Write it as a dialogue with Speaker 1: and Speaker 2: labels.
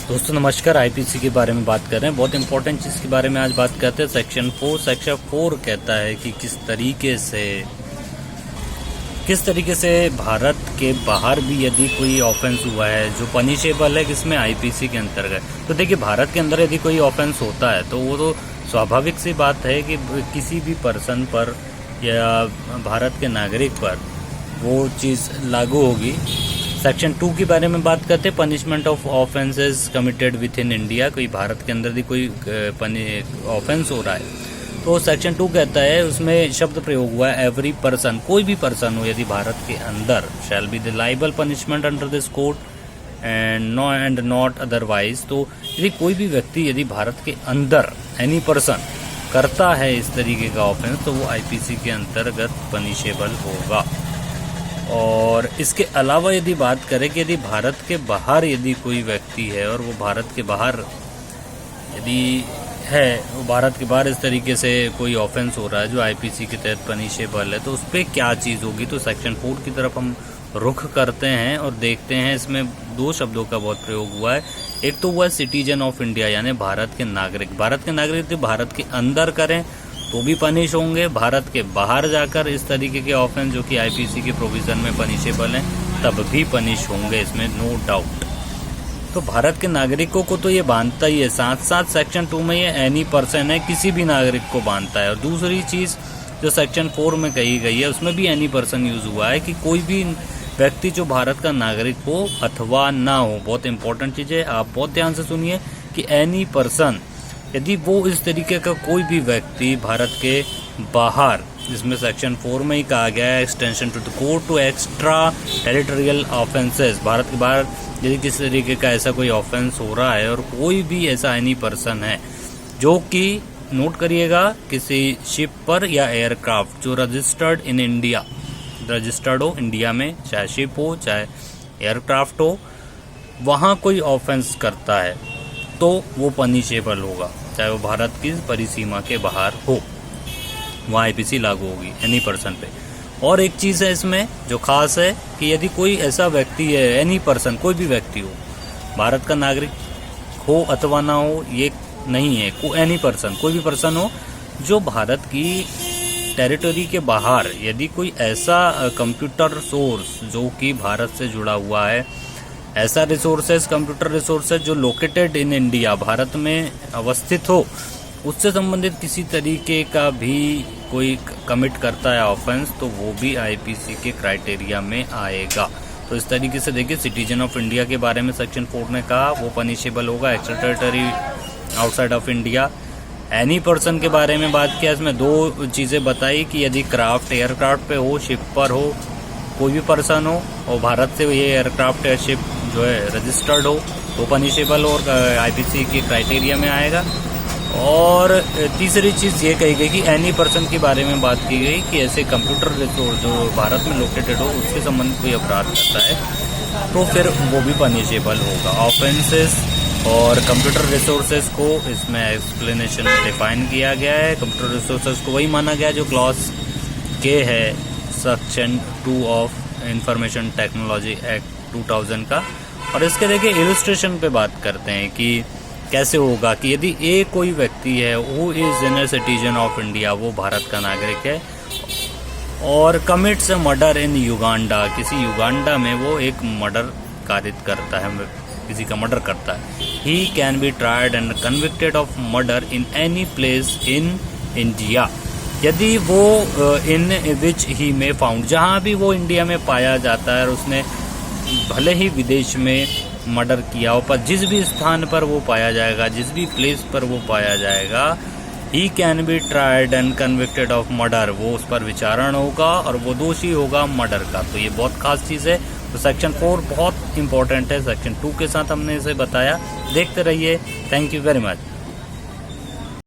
Speaker 1: दोस्तों नमस्कार। आईपीसी के बारे में बात कर रहे हैं। बहुत इंपॉर्टेंट चीज़ के बारे में आज बात करते हैं। सेक्शन 4 कहता है कि किस तरीके से भारत के बाहर भी यदि कोई ऑफेंस हुआ है जो पनिशेबल है किसमें, आईपीसी के अंतर्गत। तो देखिए, भारत के अंदर यदि कोई ऑफेंस होता है तो वो तो स्वाभाविक सी बात है कि किसी भी पर्सन पर या भारत के नागरिक पर वो चीज़ लागू होगी। सेक्शन 2 के बारे में बात करते हैं। Punishment of offences committed with in India. कोई भारत के अंदर भी कोई ऑफेंस हो रहा है तो सेक्शन 2 कहता है, उसमें शब्द प्रयोग हुआ है एवरी पर्सन, कोई भी पर्सन हो यदि भारत के अंदर, shall be the liable punishment under this code and not otherwise. तो यदि कोई भी व्यक्ति यदि भारत के अंदर एनी पर्सन करता है इस तरीके का ऑफेंस तो वो आईपीसी के अंतर्गत पनिशेबल होगा। और इसके अलावा यदि बात करें कि यदि भारत के बाहर यदि कोई व्यक्ति है और वो भारत के बाहर यदि है, वो भारत के बाहर इस तरीके से कोई ऑफेंस हो रहा है जो आईपीसी के तहत पनिशेबल है, तो उस पर क्या चीज़ होगी। तो सेक्शन 4 की तरफ हम रुख करते हैं और देखते हैं। इसमें दो शब्दों का बहुत प्रयोग हुआ है। एक तो हुआ है सिटीजन ऑफ इंडिया, यानी भारत के नागरिक। भारत के नागरिक यदि भारत के अंदर करें तो भी पनिश होंगे, भारत के बाहर जाकर इस तरीके के ऑफेंस जो कि आईपीसी के प्रोविजन में पनिशेबल हैं तब भी पनिश होंगे, इसमें नो डाउट। तो भारत के नागरिकों को तो ये बांधता ही है, साथ साथ सेक्शन 2 में ये एनी पर्सन है, किसी भी नागरिक को बांधता है। और दूसरी चीज़ जो सेक्शन 4 में कही गई है उसमें भी एनी पर्सन यूज हुआ है कि कोई भी व्यक्ति जो भारत का नागरिक हो अथवा ना हो। बहुत इंपॉर्टेंट चीज़ है, आप बहुत ध्यान से सुनिए कि एनी पर्सन यदि वो इस तरीके का कोई भी व्यक्ति भारत के बाहर, जिसमें सेक्शन 4 में ही कहा गया है extension to the code to extra territorial offences, Bharat के बाहर यदि किसी तरीके का ऐसा कोई ऑफेंस हो रहा है और कोई भी ऐसा एनी पर्सन है जो कि, नोट करिएगा, किसी शिप पर या एयरक्राफ्ट जो रजिस्टर्ड इन इंडिया, रजिस्टर्ड हो इंडिया में, चाहे शिप हो चाहे एयरक्राफ्ट हो, वहाँ कोई ऑफेंस करता है तो वो पनिशेबल होगा, चाहे वो भारत की परिसीमा के बाहर हो, वहाँ आईपीसी लागू होगी एनी पर्सन पे। और एक चीज़ है इसमें जो खास है कि यदि कोई ऐसा व्यक्ति है, एनी पर्सन, कोई भी व्यक्ति हो, भारत का नागरिक हो अथवा ना हो ये नहीं है, एनी पर्सन, कोई भी पर्सन हो जो भारत की टेरिटरी के बाहर यदि कोई ऐसा कंप्यूटर सोर्स जो कि भारत से जुड़ा हुआ है, ऐसा रिसोर्सेज, कंप्यूटर रिसोर्सेज जो लोकेटेड इन इंडिया, भारत में अवस्थित हो, उससे संबंधित किसी तरीके का भी कोई कमिट करता है ऑफेंस तो वो भी आईपीसी के क्राइटेरिया में आएगा। तो इस तरीके से देखिए, सिटीजन ऑफ इंडिया के बारे में सेक्शन 4 ने कहा वो पनिशेबल होगा, extra territory outside of India. Any person के बारे में बात किया, इसमें दो चीज़ें बताई कि यदि क्राफ्ट, एयरक्राफ्ट पे हो, शिप पर हो, कोई भी पर्सन हो और भारत से ये एयरक्राफ्ट या शिप जो है रजिस्टर्ड हो तो पनिशेबल हो और आईपीसी के क्राइटेरिया में आएगा। और तीसरी चीज़ ये कही गई कि एनी पर्सन के बारे में बात की गई कि ऐसे कंप्यूटर रिसोर्स जो भारत में लोकेटेड हो उसके संबंधित कोई अपराध करता है तो फिर वो भी पनिशेबल होगा। ऑफेंसेस और कंप्यूटर रिसोर्सेज को इसमें एक्सप्लेनेशन में डिफाइन किया गया है। कंप्यूटर रिसोर्सेज को वही माना गया जो क्लॉज के है section 2 of information technology act 2000 का। और इसके देखिए इलस्ट्रेशन पे बात करते हैं कि कैसे होगा कि यदि एक कोई व्यक्ति है वो is in citizen of India, वो भारत का नागरिक है और कमिट्स मर्डर इन युगांडा, किसी युगांडा में वो एक मर्डर कारित करता है, किसी का मर्डर करता है, he can be tried and convicted of murder in any place in India. यदि वो इन विच ही में फाउंड, जहाँ भी वो इंडिया में पाया जाता है और उसने भले ही विदेश में मर्डर किया हो, पर जिस भी स्थान पर वो पाया जाएगा, जिस भी प्लेस पर वो पाया जाएगा, he can be tried and convicted of murder, वो उस पर विचारण होगा और वो दोषी होगा मर्डर का। तो ये बहुत खास चीज़ है। तो सेक्शन 4 बहुत इंपॉर्टेंट है। सेक्शन 2 के साथ हमने इसे बताया। देखते रहिए। Thank you very much.